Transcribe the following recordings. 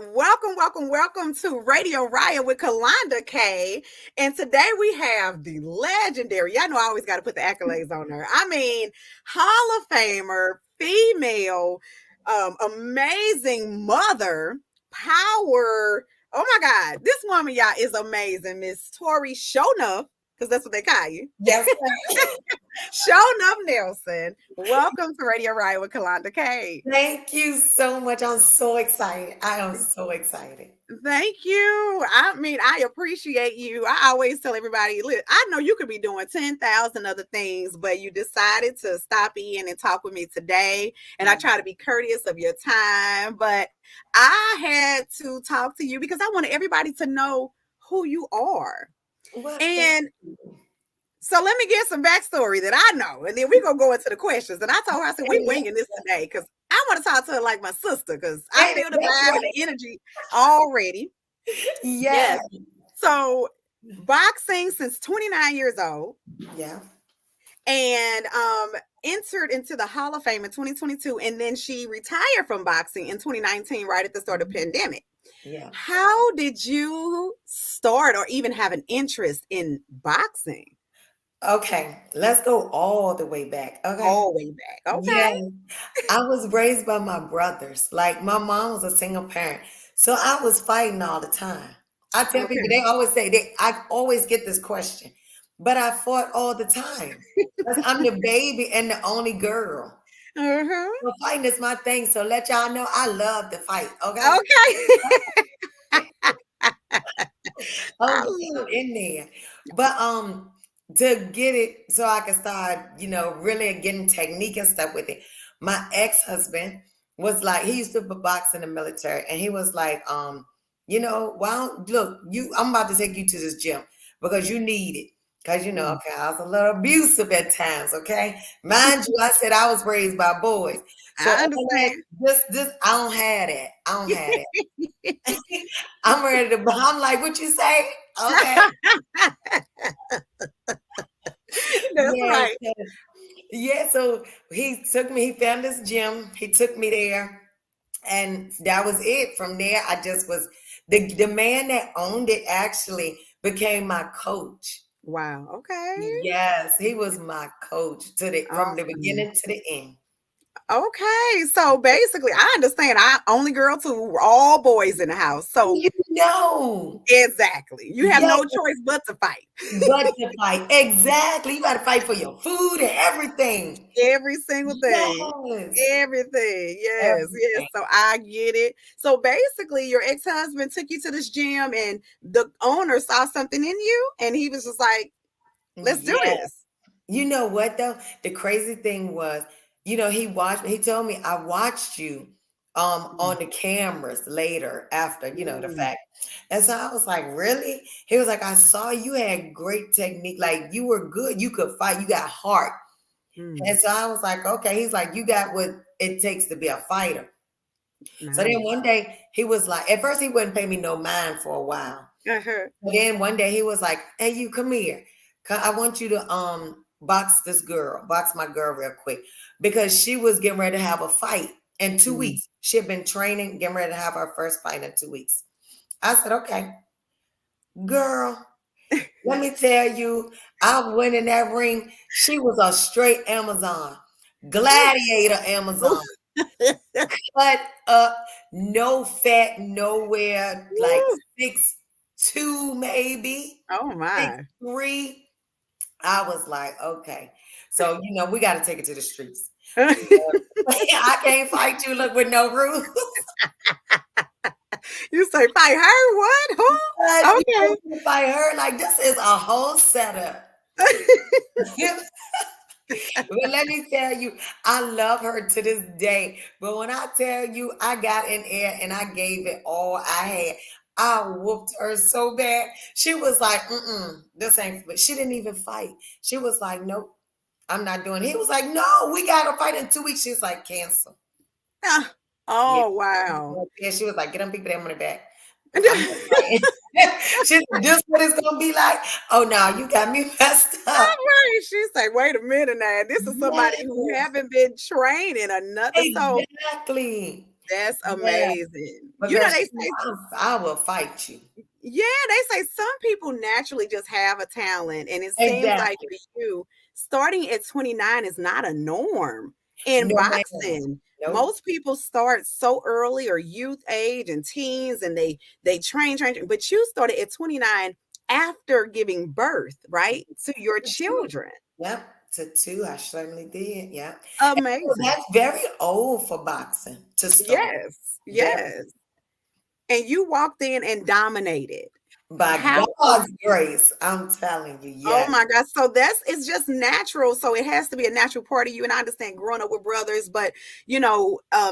welcome to Radio Riot with Kalonda K. And today we have the legendary, y'all know I always got to put the accolades on her. I mean, Hall of Famer, female, amazing mother, power. Oh my God, this woman, y'all, is amazing. Miss Tori Shownuff, because that's what they call you. Yes. Shownuff Nelson. Welcome to Radio Riot with Kalonda K. Thank you so much. I'm so excited. I am so excited. Thank you. I mean, I appreciate you. I always tell everybody, look, I know you could be doing 10,000 other things, but you decided to stop in and talk with me today. And I try to be courteous of your time, but I had to talk to you because I wanted everybody to know who you are. Well, And so let me get some backstory that I know, and then we're going to go into the questions. And I told her, I said, we're winging this today because I want to talk to her like my sister because I feel the vibe and the energy already. Yes. So boxing since 29 years old. Yeah. And entered into the Hall of Fame in 2022. And then she retired from boxing in 2019, right at the start of the pandemic. Yeah. How did you start or even have an interest in boxing? Okay, let's go all the way back. Okay. All the way back. Okay. Yeah. I was raised by my brothers. Like my mom was a single parent. So I was fighting all the time. I tell people, they always say I always get this question, but I fought all the time. I'm the baby and the only girl. So fighting is my thing. So let y'all know I love to fight. Okay. I'm in there. But to get it so I can start, really getting technique and stuff with it. My ex-husband was like, he used to box in the military, and he was like, I'm about to take you to this gym because you need it. Because, okay, I was a little abusive at times, okay? Mind you, I said I was raised by boys. So I understand. I don't have that. I don't have that. I'm ready to, I'm like, what you say? Okay. That's right. So he took me, he found this gym, he took me there, and that was it. From there, I just was, the man that owned it actually became my coach. Wow. Okay. Yes, he was my coach from the beginning to the end. Okay, so basically, I understand. I only girl too, all boys in the house. So exactly, you have no choice but to fight. Exactly, you got to fight for your food and everything. Every single thing. Everything. Yes. So I get it. So basically, your ex-husband took you to this gym, and the owner saw something in you, and he was just like, "Let's do this." You know what though? The crazy thing was, he watched me. He told me, I watched you on the cameras later after, the fact. And so I was like, really? He was like, I saw you had great technique. Like you were good. You could fight. You got heart. And so I was like, okay. He's like, you got what it takes to be a fighter. Nice. So then one day he was like, at first he wouldn't pay me no mind for a while. But then one day he was like, hey, you come here. I want you to box my girl real quick, because she was getting ready to have a fight in 2 weeks. She had been training, getting ready to have her first fight in 2 weeks. I said, okay, girl, let me tell you, I went in that ring. She was a straight Amazon, gladiator Amazon. Cut up, no fat nowhere, like 6'2" maybe. Oh my. 6'3". I was like, okay. So, we got to take it to the streets. I can't fight you, look, with no rules. You say, fight her? What? Who? Okay. Fight her, like, this is a whole setup. But let me tell you, I love her to this day. But when I tell you, I got in there and I gave it all I had. I whooped her so bad. She was like, this ain't, but she didn't even fight. She was like, nope, I'm not doing it. He was like, no, we got to fight in 2 weeks. She's like, cancel. Wow. Yeah, she was like, get them people that money back. She's just what it's gonna be like. Oh no, you got me messed up. Right. She's like, wait a minute now. This is somebody who haven't been training or nothing. Exactly. That's Yeah, amazing. because They say, I will fight you. yeah, they say some people naturally just have a talent, and it seems like Exactly. for you, starting at 29 is not a norm in No, ma'am. boxing. Nope. Most people start so early or youth age and teens, and they train, but you started at 29 after giving birth, right, to your To two. children. Yep. To two, I certainly did. Yeah. And so Amazing. that's very old for boxing to start. Yes, Very. yes. And you walked in and dominated. By How God's grace, I'm telling you, Oh yes. my God. So it's just natural. So it has to be a natural part of you. And I understand growing up with brothers, but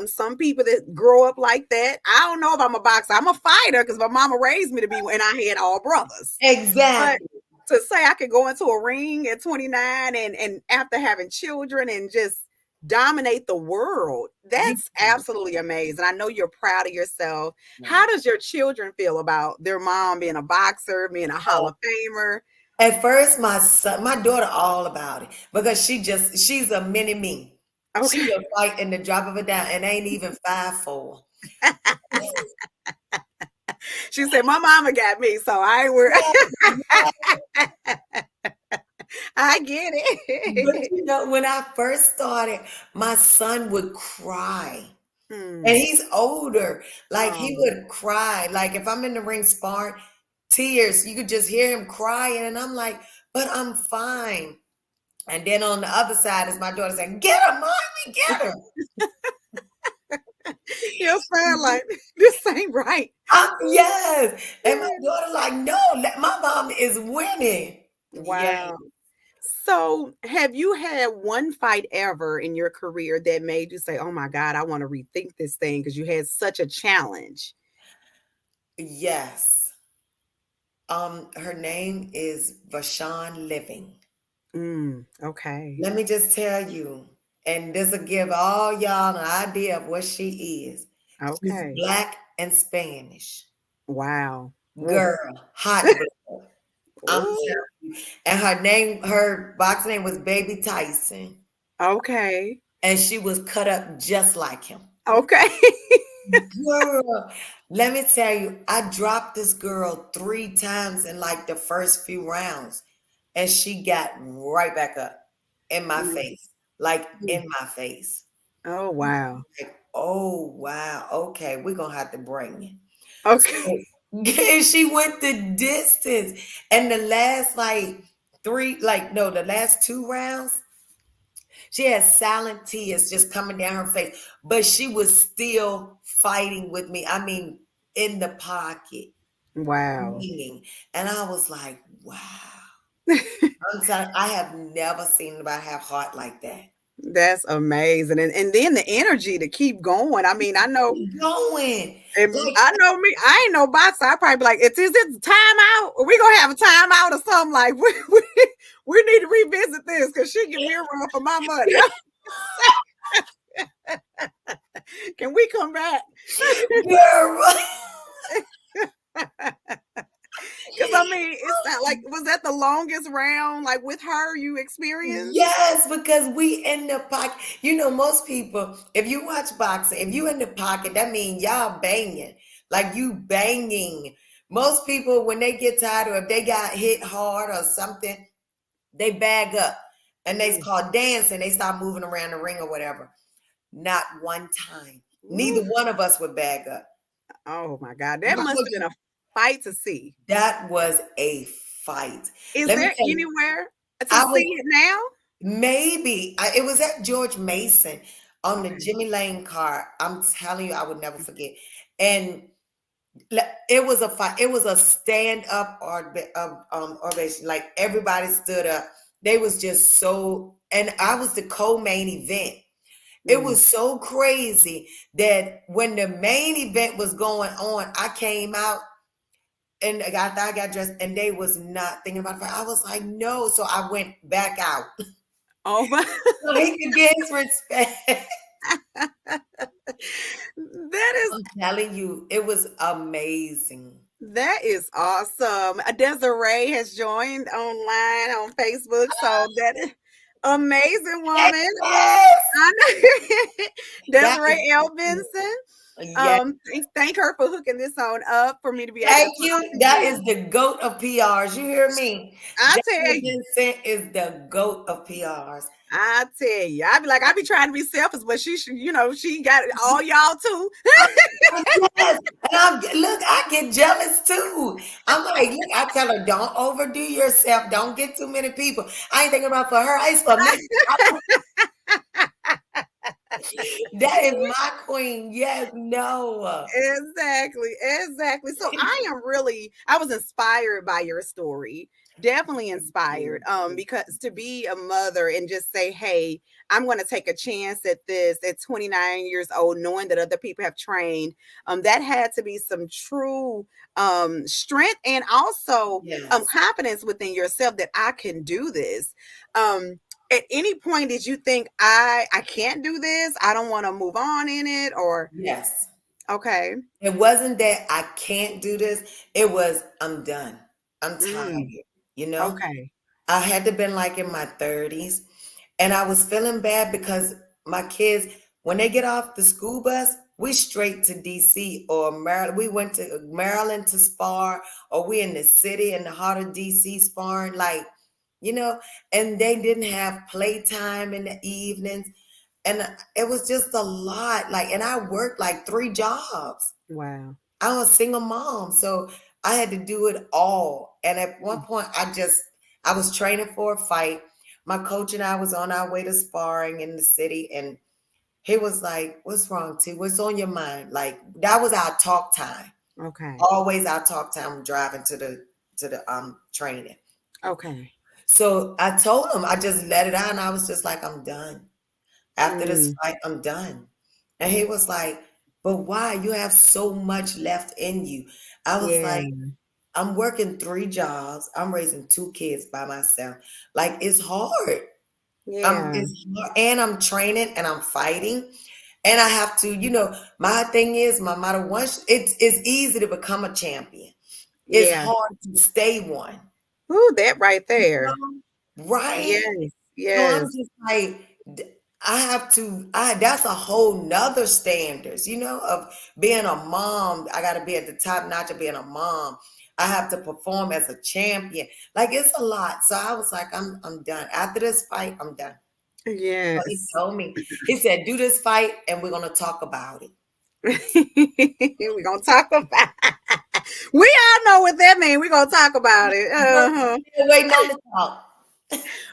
some people that grow up like that, I don't know if I'm a boxer. I'm a fighter because my mama raised me to be, and I had all brothers. But Exactly. to say I could go into a ring at 29 and after having children and just dominate the world, You that's absolutely amazing. I know you're proud of yourself. know. How does your children feel about their mom being a boxer, being a Hall of Famer? At first, my daughter, all about it because she's a mini me. She Okay. will fight in the drop of a dime and ain't even 5'4". She said, "My mama got me, so I ain't worried." I get But it. when I first started, my son would cry. And Hmm. he's older. Like he Oh, would cry. Like if I'm in the ring sparring, tears, you could just hear him crying. And I'm like, but I'm fine. And then on the other side is my daughter saying, get her, mommy, get her. you sound like this ain't right. Yes. And my daughter like, no, my mom is winning. Yeah. Wow. So, have you had one fight ever in your career that made you say, "Oh my God, I want to rethink this thing" because you had such a challenge? Yes. Her name is Vashawn Living. Okay. Let me just tell you, and this will give all y'all an idea of what she is. She's Okay. black and Spanish. Wow. Ooh. Girl, hot blood. I'm Ooh. telling you. And her boxing name was Baby Tyson. Okay. And she was cut up just like him. Okay. Girl, let me tell you, I dropped this girl 3 times in like the first few rounds, and she got right back up in my Mm, face, like mm. in my face. Oh, wow. Like, oh wow, okay, we're gonna have to bring it. Okay. So and she went the distance. And the last like the last 2 rounds, she had silent tears just coming down her face, but she was still fighting with me. I mean, in the pocket, Wow. swinging. And I was like, wow. I'm sorry, I have never seen anybody have heart like that. That's amazing. And then the energy to keep going. I mean, Keep going. Like, I know me, I ain't no boxer. I probably be like, is it time out? Or we gonna have a timeout or something like we need to revisit this because she give me a run for my money. Can we come back? girl, Because I mean, it's not like was that the longest round like with her you experienced? yes, because we in the pocket. You know, most people, if you watch boxing, if you in the pocket, that means y'all banging. Like you banging. Most people, when they get tired or if they got hit hard or something, they bag up and they Mm. call dancing. They start moving around the ring or whatever. Not one time. Neither Ooh. one of us would bag up. Oh my God, that must have been a fight to see. That was a fight. Is Let me there tell you, anywhere to I see was it now? maybe it was at George Mason on the Jimmy Lane car. I'm telling you, I would never forget. And it was a fight. It was a stand up ovation. Like everybody stood up. They was just so, and I was the co-main event. It Mm. was so crazy that when the main event was going on, I came out and I got dressed, and they was not thinking about it. I was like, no. So I went back out Oh my. so he could get his respect. That is I'm telling you, it was amazing. that is awesome. Desiree has joined online on Facebook, so that is amazing woman. Yes, I know that is Desiree L. Benson. Yes. Thank her for hooking this on up for me to be able to Thank talk you. That again. is the goat of PRs. You hear me? I tell Jackie you. Vincent is the goat of PRs. I tell you, I be like, I be trying to be selfish, but she should, she got all y'all too. Yes. And look, I get jealous too. I'm like, look, I tell her, don't overdo yourself. Don't get too many people. I ain't thinking about for her. It's for me. That is my queen. Yes, no. Exactly, exactly. So I was inspired by your story. Definitely Thank inspired. you. Because to be a mother and just say, hey, I'm gonna take a chance at this at 29 years old, knowing that other people have trained. That had to be some true strength and also Yes. confidence within yourself that I can do this. At any point did you think I can't do this? I don't want to move on in it or Yes. okay. It wasn't that I can't do this. It was I'm done. I'm tired. Mm, You know, okay. I had to been like in my 30s, and I was feeling bad because my kids, when they get off the school bus, we straight to DC or Maryland. We went to Maryland to spar, or we in the city in the heart of DC sparring, like, you know, and they didn't have playtime in the evenings. And it was just a lot. Like, and I worked like 3 jobs. Wow. I was a single mom, so I had to do it all. And at one Mm, point, I was training for a fight. My coach and I was on our way to sparring in the city, and he was like, "What's wrong, T? What's on your mind?" Like that was our talk time. okay. Always our talk time driving to the training. Okay. So I told him, I just let it out, and I was just like, "I'm done. After this Mm, fight, I'm done." And he was like, "But why? You have so much left in you." I was yeah. like, "I'm working 3 jobs. I'm raising 2 kids by myself. Like it's hard. Yeah. It's hard. And I'm training and I'm fighting. And I have to, my thing is, my motto once it's easy to become a champion. It's Yeah. hard to stay one. Ooh, that right You there. know? Right? Yes. So I'm Yes. just like, I have to, that's a whole nother standards, of being a mom. I got to be at the top notch of being a mom. I have to perform as a champion. Like it's a lot. So I was like, I'm done. After this fight, I'm done. So he Yes. told me, he said, do this fight and we're going to talk about it. We're gonna talk about we all know what that means. We're gonna talk about it. But Uh-huh. still waiting on the talk.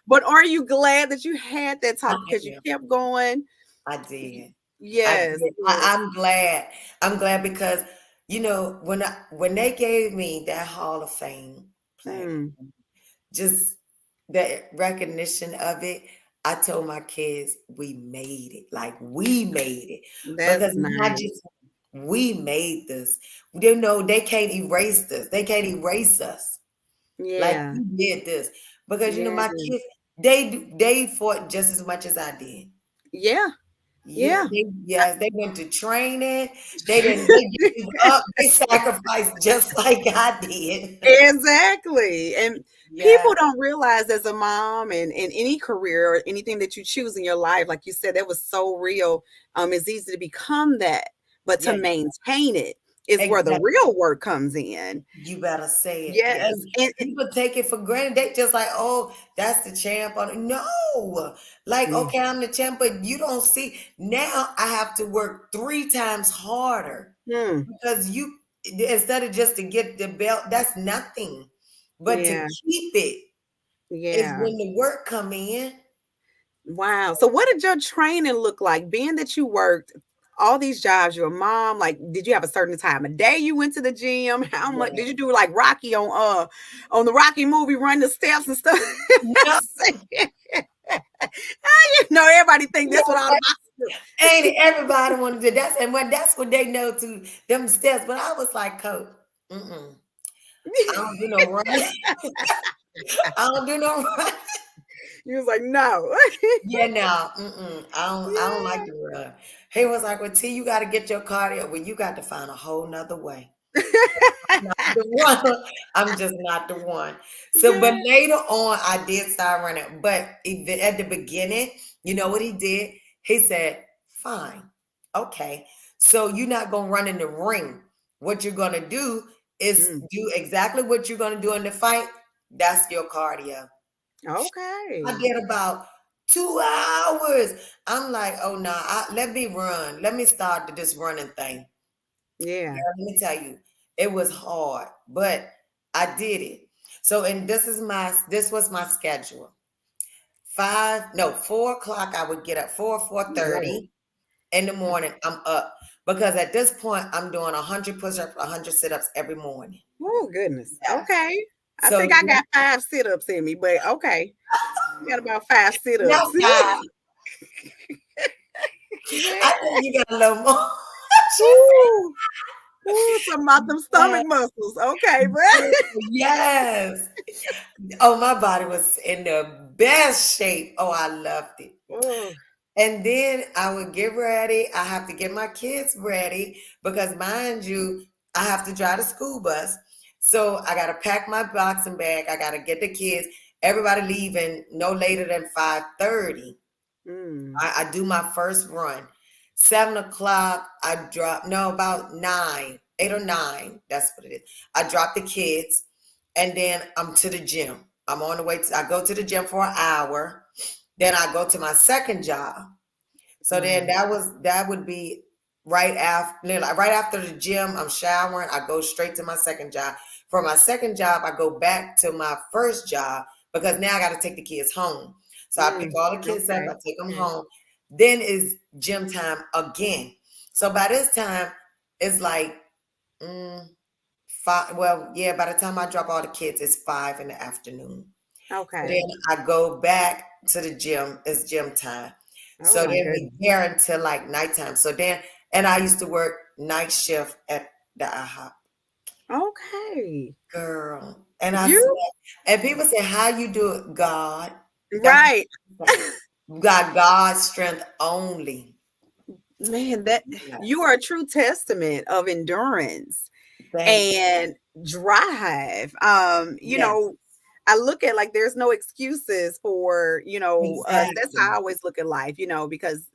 But are you glad that you had that I talk because you am. kept going? I did. I Yes, did. yes. I'm glad. I'm glad because when they gave me that Hall of Fame Mm, platform, just the recognition of it, I told my kids we made it. Like we made it. Because that's not nice. just we made this. They can't erase this. They can't erase us. Like Yeah. we did this. Because Yeah. my kids, they fought just as much as I did. Yeah. Yeah, Yeah. yes, they went to training. They gave up. They sacrificed just like I did. Exactly. And Yeah, people don't realize as a mom and in any career or anything that you choose in your life, like you said, that was so real. It's easy to become that, but to yeah, maintain it is where the exactly. real work comes in. You better say it. Yeah, Yes. and people take it for granted. They just like, oh, that's the champ. No, like, Yeah. okay, I'm the champ, but you don't see. Now I have to work 3 times harder Hmm. because instead of just to get the belt, that's nothing. But to Yeah. keep it is Yeah. when the work come in. Wow. So what did your training look like? Being that you worked all these jobs, you're a mom, like did you have a certain time of day you went to the gym? How much Yeah. did you do like Rocky on the Rocky movie, run the steps and stuff? No, Everybody think yeah, that's what all the boxers ain't it? Everybody want to do that's and when that's what they know to them steps. But I was like, Coach, I do. don't do no running. I don't do no running. You was like, no. Yeah, no, I don't like to run. He was like, well, T, you got to get your cardio. Well, you got to find a whole nother way. Not the one. I'm just not the one. So, but Yeah. later on, I did start running. But at the beginning, you know what he did? He said, fine, okay. So you're not gonna run in the ring. What you're gonna do is Mm. do exactly what you're gonna do in the fight. That's your cardio. I Okay. did about 2 hours. I'm like, oh no, let me run. Let me start this running thing. Yeah. Girl, let me tell you, it was hard, but I did it. So, and this was my schedule. 4 o'clock. I would get up Oh, Lord. 4:30 in the morning. I'm up because at this point I'm doing 100 push-ups, 100 sit-ups every morning. Oh, goodness. Yes. Okay. I So think I got 5 sit-ups in me, but okay. You got about 5 no, sit-ups. God, Yeah. I think you got a little more. Ooh. Ooh, something about them Yes, stomach muscles. Okay, but yes. Oh, my body was in the best shape. Oh, I loved it. oh. And then I would get ready. I have to get my kids ready because, mind you, I have to drive the school bus. So I got to pack my boxing bag. I got to get the kids. Everybody leaving no later than 5:30. Mm, I do my first run. 7 o'clock, I drop, no, about 8 or 9. That's what it is. I drop the kids and then I'm to the gym. I'm on the way I go to the gym for an hour. Then I go to my second job. So then right. that would be right after the gym, I'm showering, I go straight to my second job. For my second job, I go back to my first job because now I got to take the kids home. So I pick Mm, all the kids up, okay. I take them Okay. home. Then is gym time again. So by this time, it's like mm, five. Well, yeah, by the time I drop all the kids, it's 5 in the afternoon. So then Okay. I go back to the gym. It's gym time. Oh So my then we goodness. there until like nighttime. So then, and I used to work night shift at the IHOP. Okay. Girl. And I said, You and people say, how you do it? God. That's right. what I say. Got God's strength only. Man, that you Yes. are a true testament of endurance Thank and drive. Yes. I look at like there's no excuses for, us. That's how I Exactly. always look at life, because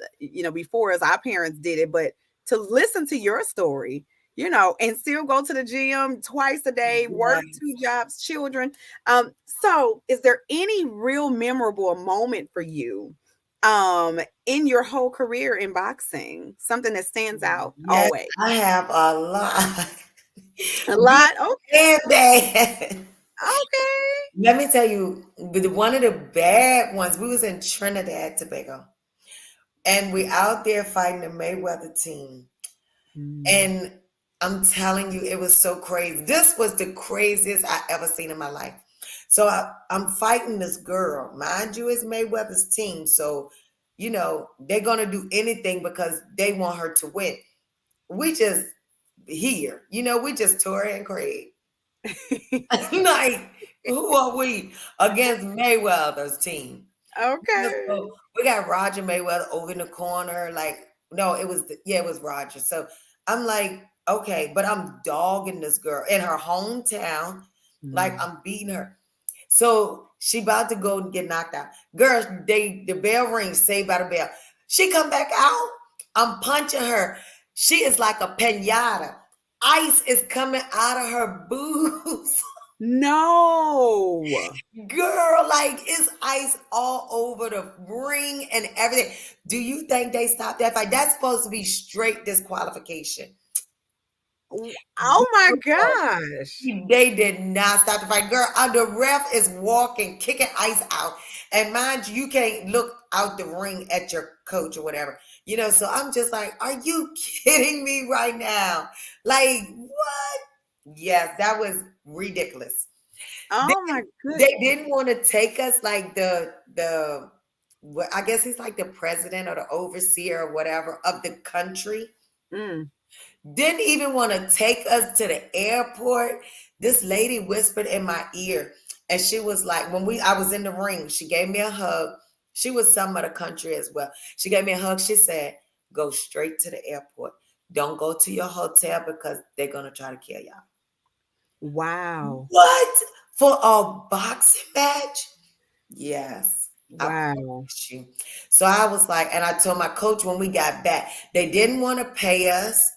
before us, our parents did it, but to listen to your story, and still go to the gym twice a day, work Yes. 2 jobs, children. So is there any real memorable moment for you in your whole career in boxing? Something that stands out Yes, always. I have a lot. A Good lot. Okay. and bad. Okay. Let me tell you, one of the bad ones, we was in Trinidad, Tobago, and we out there fighting the Mayweather team. Mm. And I'm telling you, it was so crazy. This was the craziest I ever seen in my life. So I'm fighting this girl. Mind you, it's Mayweather's team. So, they're going to do anything because they want her to win. We just here, we just Tori and Craig. Like, who are we against Mayweather's team? Okay. So we got Roger Mayweather over in the corner. Like, no, it was Roger. So I'm like, okay, but I'm dogging this girl in her hometown. Like, Mm. I'm beating her. So she about to go and get knocked out. Girl, the bell rings, saved by the bell. She come back out. I'm punching her. She is like a pinata. Ice is coming out of her boobs. No. Girl, like it's ice all over the ring and everything. Do you think they stopped that fight? That's supposed to be straight disqualification. Oh my gosh. They did not stop the fight. Girl, the ref is walking, kicking ice out. And mind you, you can't look out the ring at your coach or whatever. So I'm just like, are you kidding me right now? Like, what? Yes, that was ridiculous. They, Oh my they goodness. didn't want to take us like I guess he's like the president or the overseer or whatever of the country. Mm. Didn't even want to take us to the airport. This lady whispered in my ear, and she was like, I was in the ring, she gave me a hug. She was some of the country as well. She gave me a hug. She said, "Go straight to the airport. Don't go to your hotel because they're gonna try to kill y'all." Wow. What? For a boxing match? Yes. I Wow. promise you. So I was like, and I told my coach when we got back, they didn't want to pay us.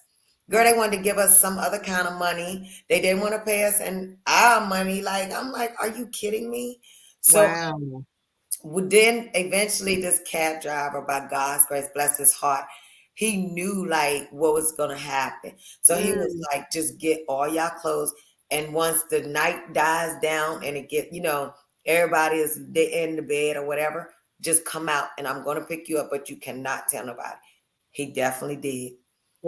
Girl, they wanted to give us some other kind of money. They didn't want to pay us and our money. Like, I'm like, are you kidding me? So Wow. then eventually this cab driver, by God's grace, bless his heart, he knew like what was gonna happen. So he was Mm, like, just get all y'all clothes. And once the night dies down and it get, everybody is in the bed or whatever, just come out and I'm gonna pick you up, but you cannot tell nobody. He definitely did.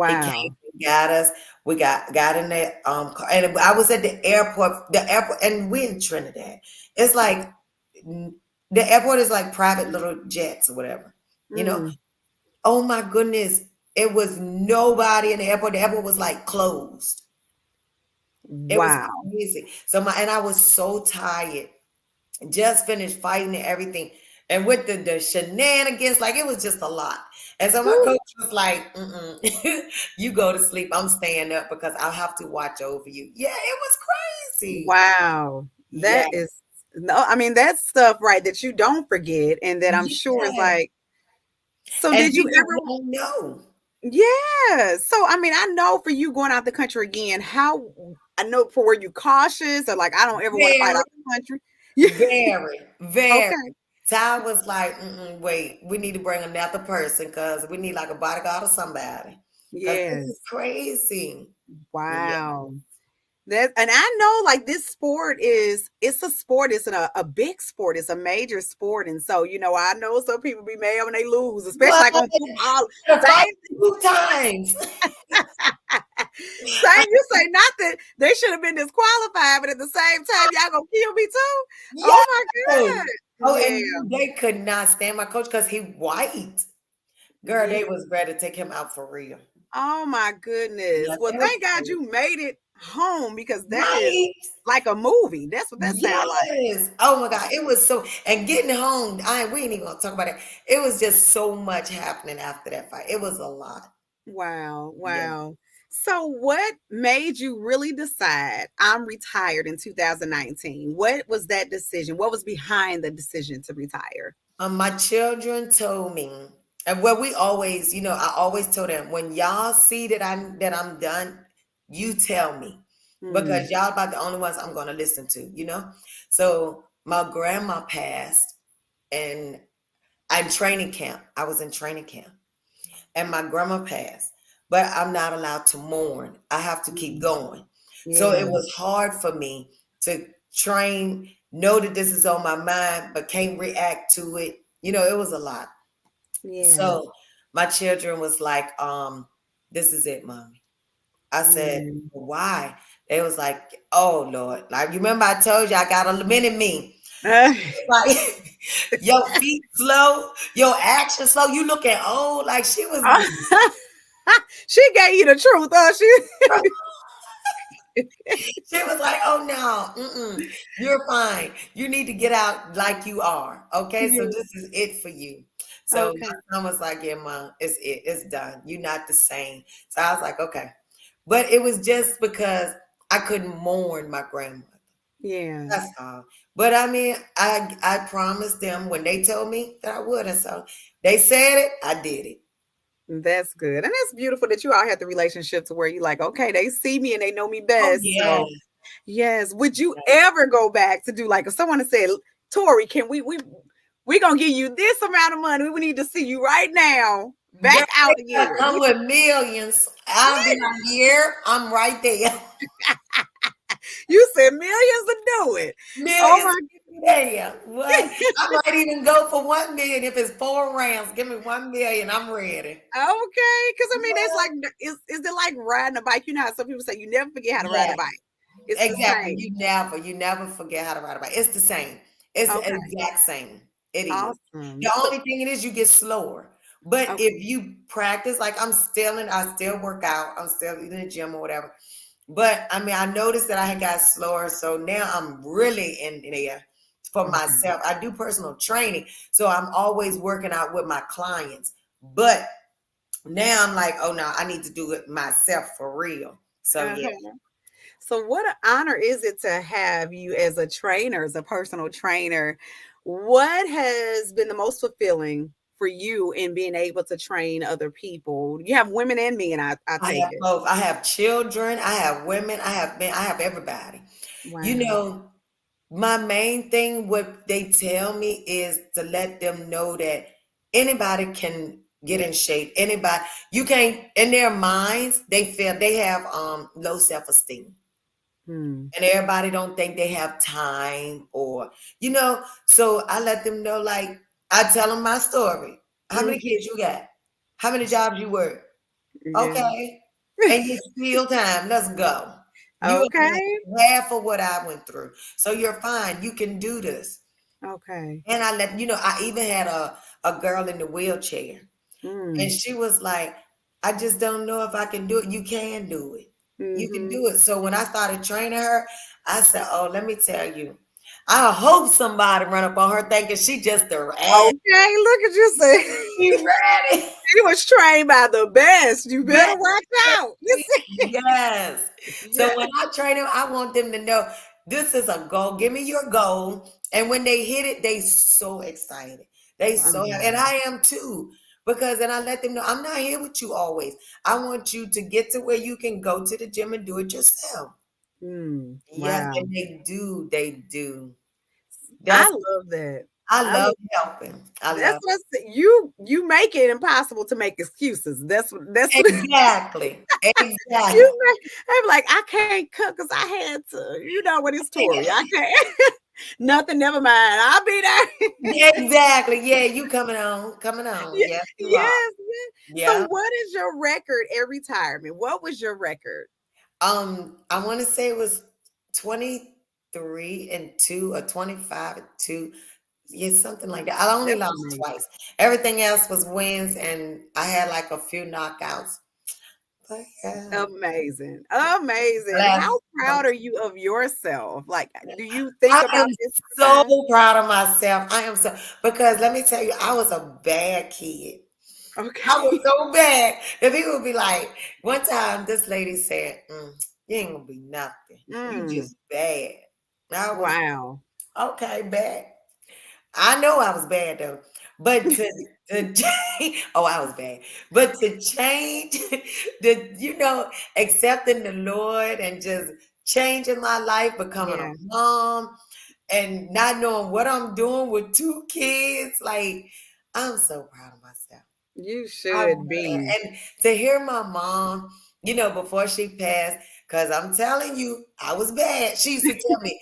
He came wow. and got us. We got in that car, and I was at the airport, and we in Trinidad. It's like the airport is like private little jets or whatever, you know. Mm, Oh my goodness, it was nobody in the airport. The airport was like closed. It was wow. crazy. And I was so tired. Just finished fighting and everything. And with the shenanigans, like it was just a lot. And so my Woo. coach was like, you go to sleep. I'm staying up because I'll have to watch over you. Yeah, it was crazy. Wow. Yeah. That is no, I mean that's stuff right that you don't forget and that I'm sure is Yeah. like, so And did you people ever don't know. yeah. So I mean I know for you going out the country again, how I know for were you cautious or like I don't ever want to fight Very, out the country? Yeah. very, very. Okay. Ty was like, wait, we need to bring another person because we need like a bodyguard or somebody. Because this is Yes. crazy. Yeah. Wow. That and I know like this sport is it's a sport, it's a big sport, it's a major sport. And so, I know some people be mad when they lose, especially What? like on football. The cost Same, 2 times. same, you say not that they should have been disqualified, but at the same time, y'all gonna kill me too. Yes. Oh my God. Oh, Yeah, and they could not stand my coach because he white. Girl, yeah. they was ready to take him out for real. Oh my goodness. Yes, Well, it was thank God crazy. you made it home because that is Right. like a movie. That's what that sounds like. Yes. Oh my God. It was so, and getting home, we ain't even gonna talk about it. It was just so much happening after that fight. It was a lot. Wow, Yeah. wow. So what made you really decide I'm retired in 2019? What was that decision? What was behind the decision to retire? My children told me, and well, we always, I always told them when y'all see that I'm done, you tell me Hmm. because y'all about the only ones I'm gonna listen to. So my grandma passed, and I'm training camp. I was in training camp, and my grandma passed, but I'm not allowed to mourn. I have to keep Mm. going. So it Yeah, was hard for me to train, know that this is on my mind, but can't react to it. It was a lot. yeah, So my children was like, this is it, mommy. I said, yeah. why? They was like, oh Lord. Like you remember I told you I got a mini me. Like your feet slow, your action slow. You looking old. Like she was She gave you the truth, She was like, "Oh no, you're fine. You need to get out like you are. Okay, so Yeah. this is it for you." So Okay. my son was like, "Yeah, mom, it's it. It's done. You're not the same." So I was like, "Okay," but it was just because I couldn't mourn my grandmother. Yeah. That's all. But I mean, I promised them when they told me that I would, and so they said it. I did it. That's good. And it's beautiful that you all had the relationship to where you like, okay, they see me and they know me Oh best. yeah. So yes. Would you ever go back to do like if someone had said, Tori, can we gonna give you this amount of money? We need to see you right now. Girl, Back out they gotta again. come with millions. I'll be like, here, I'm right there. You said millions to do it. Oh Millions. my Yeah. What? I might even go for 1 million if it's 4 rounds. Give me 1 million. I'm ready. okay. Cause I mean that's What? like is it like riding a bike? You know how some people say you never forget how to ride a Yes, bike. It's the exactly. same. You never forget how to ride a bike. It's the same. It's the Okay. exact same. It is. Awesome. The So only thing it is you get slower. But okay. if you practice, like I still work out. I'm still in the gym or whatever. But I mean, I noticed that I had got slower. So now I'm really in there for Okay. myself. I do personal training. So I'm always working out with my clients. But now I'm like, oh no, I need to do it myself for real. So yeah. Uh-huh. So what an honor is it to have you as a trainer, as a personal trainer. What has been the most fulfilling for you in being able to train other people? You have women and men, I I take have it. both. I have children, I have women, I have men, I have everybody. You Wow. know, my main thing, what they tell me is to let them know that anybody can get in shape. Anybody, you can't, in their minds, they feel they have low self-esteem. Hmm. And everybody don't think they have time or, so I let them know, like, I tell them my story. How Mm, many kids you got? How many jobs you work? yeah. Okay. And you steal time. Let's go. You Okay. are half of what I went through. So you're fine. You can do this. Okay. And I even had a girl in the wheelchair. And Mm. she was like, I just don't know if I can do it. You can do it. You can Mm-hmm. do it. So when I started training her, I said, oh, let me tell you, I hope somebody run up on her thinking she just a rat. Okay, look at you say. She ready. He was trained by the best. You better But watch out. You see? yes. Yeah. So when I train them, I want them to know this is a goal. Give me your goal. And when they hit it, they so excited. They so happy. And Wow. I am too. Because then I let them know I'm not here with you always. I want you to get to where you can go to the gym and do it yourself. Mm, Yes, wow. and they do. They do. I That's love that. I I love love helping. I that's love what you make it impossible to make excuses. That's what exactly. Exactly. you make. I'm like, I can't cook because I had to. You know what it's Tori. I can't. Nothing, never mind. I'll be there. Exactly. Yeah, you coming on. Coming on. Yeah, Yes, you are. yes, yes. So, Yeah. what is your record at retirement? What was your record? I want to say it was 23 and 2 or 25 and 2. Yeah, something like that. I only That's lost amazing. twice. Everything else was wins, and I had like a few knockouts. But yeah, Amazing. Amazing. blessed. How proud are you of yourself? Like, do you think I about am this all the so time? proud of myself. I am so because let me tell you, I was a bad kid. I was Okay. so bad that people would be like, one time this lady said, you ain't gonna be nothing. You Mm, just bad. And I was wow. okay, bad. I know I was bad though. But to change, oh, I was bad. But to change accepting the Lord and just changing my life, becoming a Yeah, mom and not knowing what I'm doing with two kids, like I'm so proud of myself. you I should really be. am. And to hear my mom, before she passed, because I'm telling you, I was bad. She used to tell me,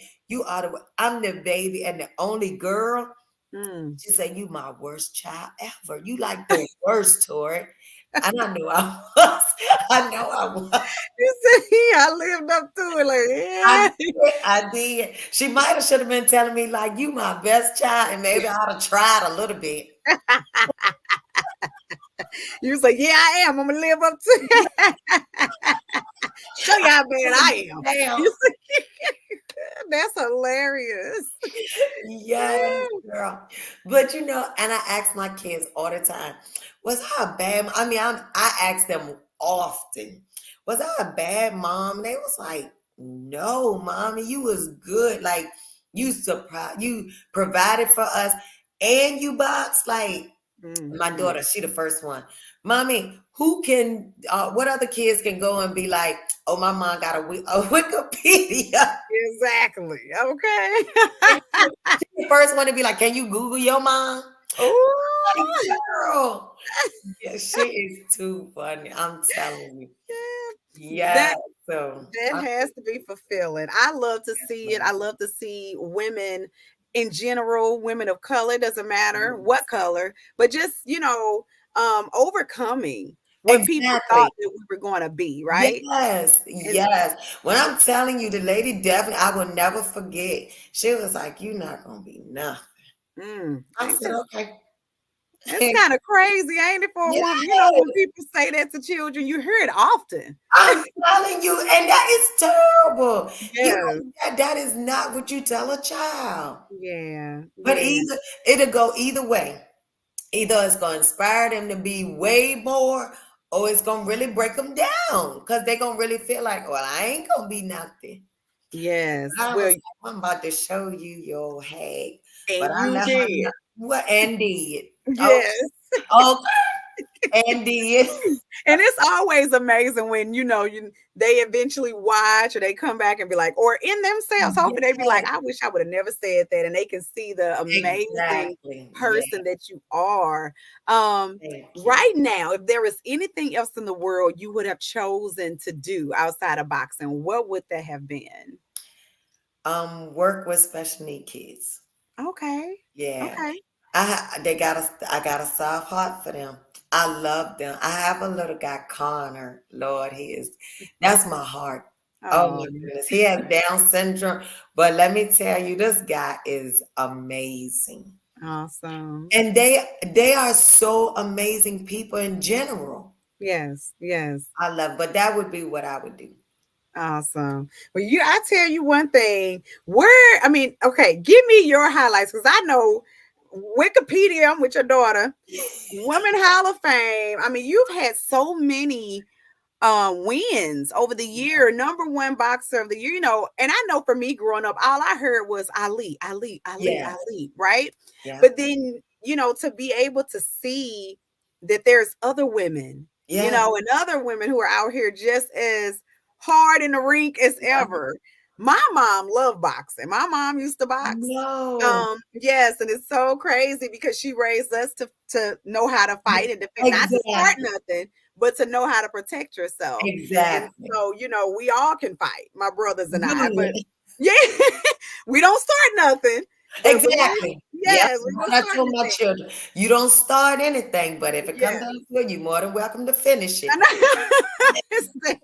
I'm the baby and the only girl. Mm. She said, you my worst child ever. You like the worst, Tori. And I knew I was. I know I was. You see, I lived up to it. I Like, yeah. did. I did. She might have should have been telling me, like, you my best child, and maybe I'd have tried a little bit. You was like, yeah, I am. I'm gonna live up to it. Show you how bad I am. Damn. You see, that's hilarious. Yes, girl. But and I ask my kids all the time, was I a bad I mean, I ask them often, was I a bad mom? They was like, no, mommy, you was good. Like you provided for us and you box like my Mhm. daughter, she the first one. Mommy, what other kids can go and be like, oh, my mom got a Wikipedia. Exactly. Okay. She the first one to be like, "Can you Google your mom?" Like, Ooh. girl, yeah, she is too funny. I'm telling you. Yeah. That So that has to be fulfilling. I love to see it. I love to see women in general, women of color, doesn't matter what color, but just, overcoming what people thought exactly. that we were going to be, right? Yes, And yes. When I'm telling you, the lady definitely, I will never forget. She was like, "You're not gonna be nothing." I ain't said, that "Okay." It's kind of crazy, ain't it, for a woman? You know, when Yes. people say that to children, you hear it often. I'm telling you, and that is terrible. Yes. That is not what you tell a child. Yeah. But Yeah. it'll go either way. Either it's gonna inspire them to be way more, or it's gonna really break them down because they're gonna really feel like, well, I ain't gonna be nothing. Yes. I Well, was like, I'm about to show you your hag. but And I you let her know did. what and did. Oh, Yes. oh, and did. And it's always amazing when they eventually watch or they come back and be like, or in themselves, hopefully they be like, Yes, I wish I would have never said that. And they can see the amazing exactly. Yeah, person that you are. Um, thank you. right now, if there was anything else in the world you would have chosen to do outside of boxing, what would that have been? Work with special need kids. Okay. Yeah. Okay. I got a soft heart for them. I love them. I have a little guy, Connor. Lord, that's my heart. Oh Oh, my goodness. He has Down syndrome, but let me tell you, this guy is amazing. awesome. And they are so amazing people in general. Yes, yes. But that would be what I would do. Awesome. Well, I tell you one thing. Okay, give me your highlights because I know Wikipedia. I'm with your daughter. Women Hall of Fame. I mean, you've had so many wins over the year, number one boxer of the year, and I know for me growing up, all I heard was Ali, Ali, Ali, Yes. Ali, right? Yeah. But then, to be able to see that there's other women, Yes. and other women who are out here just as hard in the rink as ever. My mom loved boxing. My mom used to box. No. Yes, and it's so crazy because she raised us to know how to fight and defend, not to start Exactly. nothing, but to know how to protect yourself. And Exactly. so, we all can fight, my brothers and I. But Good. yeah, we don't start nothing, but we won't. Exactly. Yep. Yes, we What won't I start told my anything. children, you don't start anything, but if it comes Yes. down to it, you're more than welcome to finish I it. know.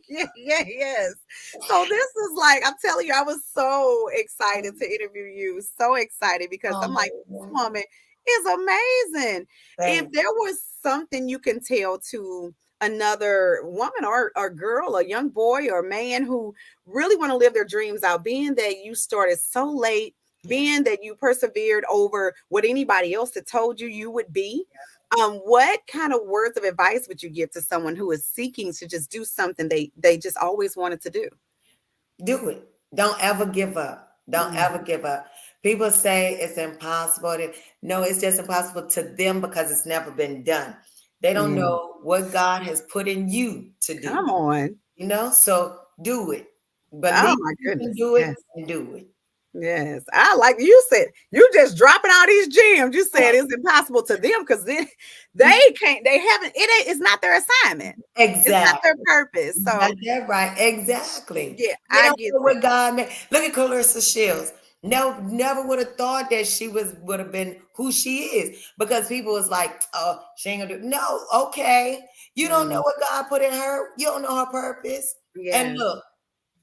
Yeah, yeah, yes. So this is like, I'm telling you, I was so excited to interview you. So excited because I'm like, this Oh, woman is amazing. If thank there was something you can tell to another woman or girl, a young boy or man who really want to live their dreams out, being that you started so late, you. Yeah. being that you persevered over what anybody else had told you you would be, what kind of words of advice would you give to someone who is seeking to just do something they just always wanted to do? Do it. Don't ever give up. Don't Mm, ever give up. People say it's impossible. No, it's just impossible to them because it's never been done. They don't yeah. know what God has put in you to do. Come on. So do it. Oh Believe my you can goodness. do it Yes. and do it. Yes. I like you said, you just dropping all these gems. You said it's impossible to them because they can't, they haven't, it's not their assignment. It's not their Exactly. purpose. You got So that right. Exactly. yeah, They I don't get know that. what God made. Look at Clarissa Shields. No, never would have thought that she would have been who she is because people was like, oh, she ain't gonna do. No, okay. You don't know Mm, what God put in her. You don't know her purpose. And yes. look,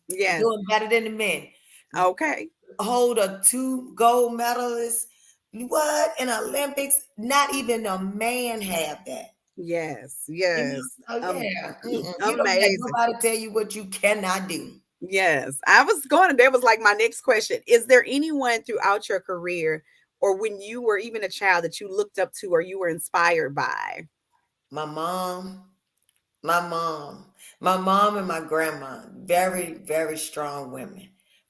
Yes. doing better than the men. Okay. Hold a 2 gold medalists. What in Olympics? Not even a man have that. Yes. Yes. Oh yeah. You don't let Amazing. nobody tell you what you cannot do. Yes, I was going to that was like my next question. Is there anyone throughout your career or when you were even a child that you looked up to or you were inspired by? My mom, my mom, my mom and my grandma, very, very strong women,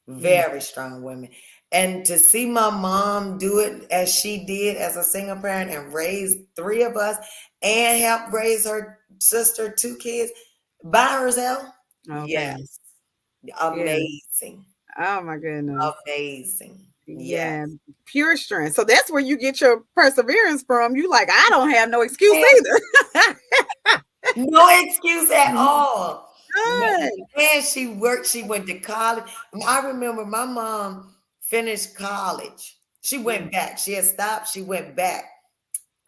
Mm, very strong women. And to see my mom do it as she did as a single parent and raise 3 of us and help raise her sister, 2 kids by herself, okay. yes, Yeah. amazing, Oh my goodness. amazing. Yes. Yeah. Pure strength. So that's where you get your perseverance from. You like, I don't have no excuse And either. no excuse at all. No, Good. and she worked, she went to college. I remember my mom finished college. She Mm, went back. She had stopped, she went back.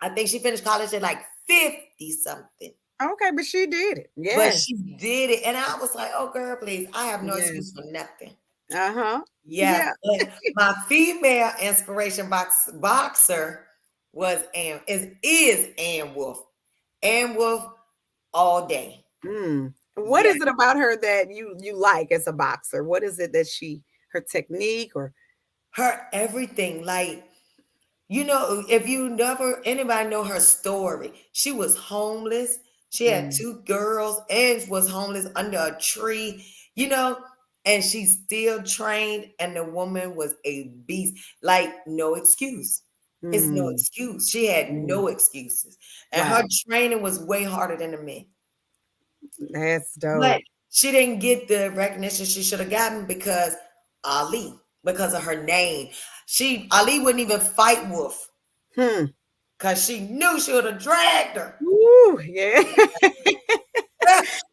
I think she finished college at like 50 something. okay, but she did it. But Yes. she did it. And I was like, oh girl, please. I have no excuse Yes. for nothing. Uh-huh. Yes. Yeah. And my female inspiration boxer is Ann Wolf. Ann Wolf all day. Mm. What Yes. is it about her that you like as a boxer? What is it that her technique or Her everything. Like, if you never anybody know her story, she was homeless. She had mm, 2 girls and was homeless under a tree. You know, and she still trained, and the woman was a beast. Like, no excuse. It's no Mm, excuse. She had mm. no excuses. And her Wow, training was way harder than the men. that's But dope. she didn't get the recognition she should have gotten because Ali, because of her name. Ali wouldn't even fight Wolf Hmm. because she knew she would have dragged her. Woo, yeah.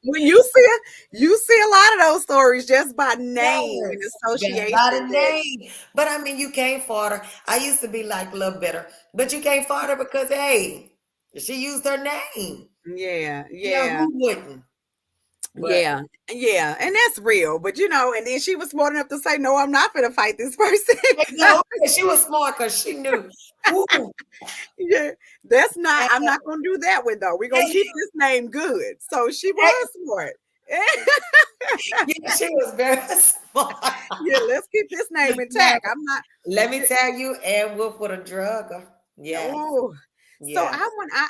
When you see a lot of those stories just by name and Yes, just association. by the That name. But I mean, you can't fault her. I used to be like a little bitter, but you can't fault her because, hey, she used her name. yeah, You know, yeah. who wouldn't? But Yeah, yeah, and that's real. But and then she was smart enough to say, "No, I'm not going to fight this person." no, she was smart because she knew. Ooh, Yeah, that's not. and, I'm not going to do that one though. We're gonna yeah, keep this name good. So she was smart. yeah, she was very smart. Yeah, let's keep this name Now, intact. I'm not. let me tell you, and Wolf with a drug. Yes, Oh, so yes,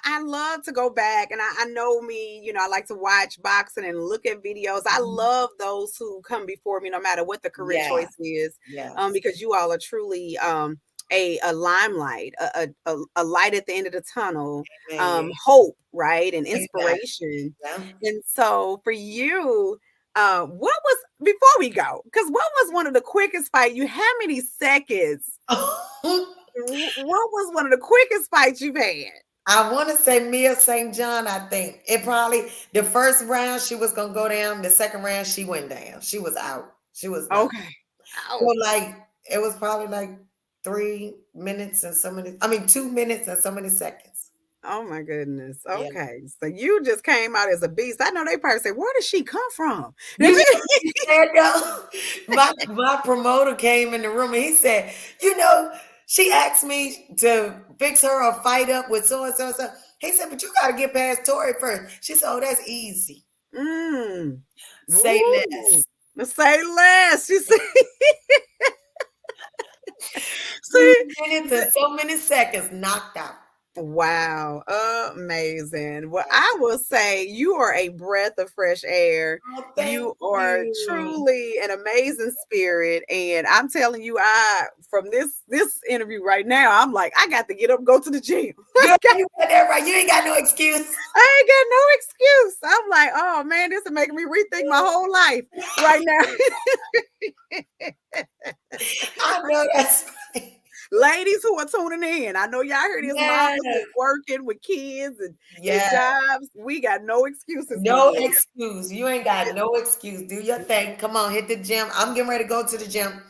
I love to go back, and I know me, I like to watch boxing and look at videos. I mhm, love those who come before me, no matter what the career yes, choice is, yes. because you all are truly a limelight, a light at the end of the tunnel, Man, yeah, hope, right, and exactly. inspiration. Yeah. And so for you, what was before we go? Because what was one of the quickest fight? You how many seconds? What was one of the quickest fights you've had? I want to say Mia St. John. I think it probably the first round she was gonna go down. The second round she went down. She was out. She was knocked. Okay. So Oh, like it was probably like 3 minutes and so many. I mean 2 minutes and so many seconds. oh my goodness. Yeah. Okay. So you just came out as a beast. I know they probably say, where did she come from? You know what he said though? My promoter came in the room and he said, she asked me to fix her a fight up with so and so and so. He said, but you gotta get past Tori first. She said, oh, that's easy. Mm. Say Ooh. less. Say less. You see, 2 see, minutes and so many seconds knocked out. wow, amazing. Well, I will say you are a breath of fresh air. Oh, thank You are you. truly an amazing spirit. And I'm telling you, I from this interview right now, I'm like, I got to get up and go to the gym. Girl, you got that right. You ain't got no excuse. I ain't got no excuse. I'm like, oh man, this is making me rethink my whole life right now. I know that's right. Ladies who are tuning in, I know y'all hear these mamas Yes. that's working with kids and Yeah. jobs. We got no excuses no No more. excuse. You ain't got no excuse. Do your thing. Come on, hit the gym. I'm getting ready to go to the gym.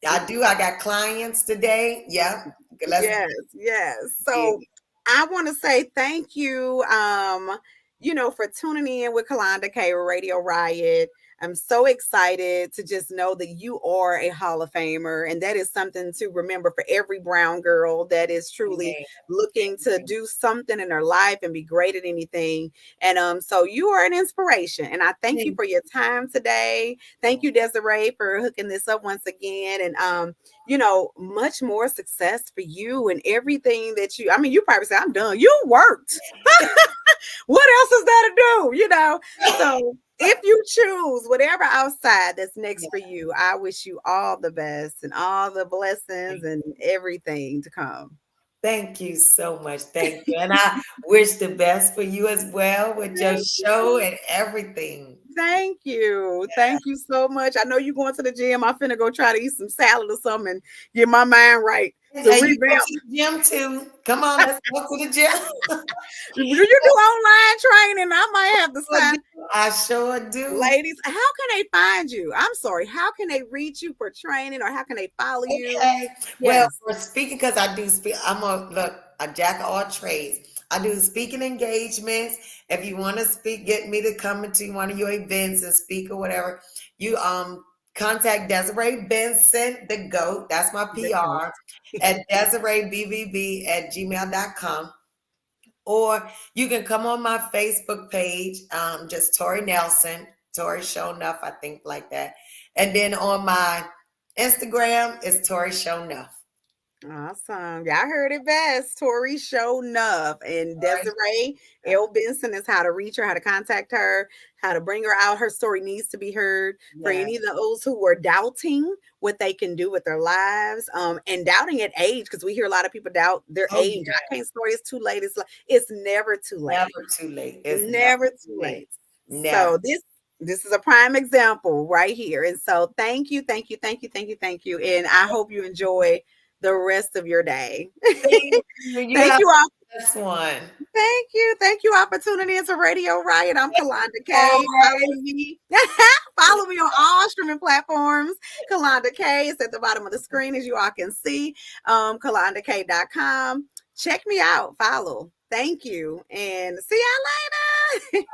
I do. I got clients today. Yeah. Let's Yes, yes. get So I want to say thank you, for tuning in with Kalanda K Radio Riot. I'm so excited to just know that you are a Hall of Famer, and that is something to remember for every brown girl that is truly it. looking to do something in her life and be great at anything. And so you are an inspiration, and I thank you Amen. for your time today. Thank you, Desiree, for hooking this up once again, and much more success for you and everything that I mean, you probably say, I'm done. You worked. What else is there to do? So if you choose whatever outside that's next Yeah. for you, I wish you all the best and all the blessings and everything to come. Thank you so much. Thank you. And I wish the best for you as well with your Thank show you. and everything. Thank you. Thank you so much. I know you're going to the gym. I'm finna go try to eat some salad or something and get my mind right And to you go revamp. to the gym too. Come on, let's go to the gym. Do you do online training? I might have to I sign. do. I sure do. Ladies, how can they find you? I'm sorry. How can they reach you for training or how can they follow you? Okay. Well, Yes. for speaking, because I do speak, a jack of all trades. I do speaking engagements. If you want to speak, get me to come into one of your events and speak or whatever, you contact Desiree Benson, the GOAT. That's my The goat. PR at DesireeBBB@gmail.com. Or you can come on my Facebook page, just Tori Nelson, Tori Show Enough, I think like that. And then on my Instagram is Tori Show Enough. Awesome. Y'all heard it best. Tori Show Enough. And Right. Desiree L. Benson is how to reach her, how to contact her, how to bring her out. Her story needs to be heard for Yeah. any of those who were doubting what they can do with their lives, and doubting at age, because we hear a lot of people doubt their Oh, age. I yeah. can't story, it's too late. It's never too late. Never too late. It's never Never too too late. late. Never. So this is a prime example right here. And so thank you, thank you, thank you, thank you, thank you. And I hope you enjoy the rest of your day. Thank you. You Thank have you all. this one. Thank you. Thank you all for tuning in to Radio Riot. I'm Kalonda All K. right. Follow me. Follow me on all streaming platforms. Kalonda K is at the bottom of the screen, as you all can see. KalondaK.com. Check me out. Follow. Thank you. And see y'all later.